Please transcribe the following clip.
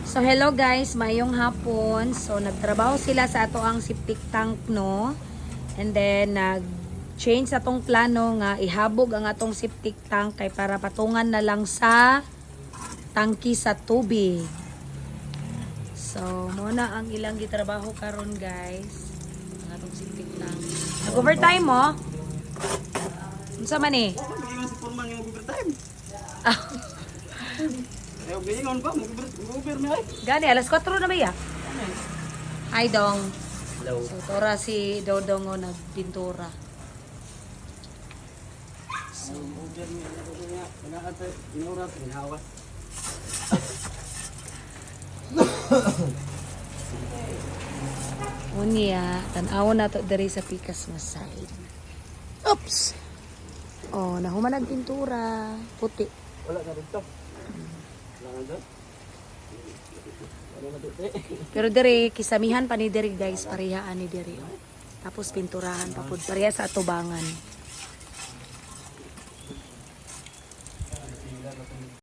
So hello guys, mayong hapon. So nagtrabaho sila sa ato ang septic tank no. And then nag-change atong plano nga ihabog ang atong septic tank kay para patungan na lang sa tangki sa tubig. So muna ang ilang gitrabaho karon guys. Ang atong septic tank. Nag-overtime mo? Unsa man eh? Mag-iwan si Purman yung overtime. Eh, mag-iwan pa, mag-over niya eh. Gani, alas 4 na ba ya? Hi dong. Hello. So tora si Dodong o nagpintura. Over niya, nag-aate, inurat, ginhawas. Unya, tan-aw na to diri sa pikas nga side. Oops. Oh, nahuman nagpintura, puti. Wala na dito. Wala na dito. Wala na dito eh. Pero diri kisamihan pa ni diri guys, parehaan ni diri. Oh. Tapos pinturahan pa pud pareha sa atubangan.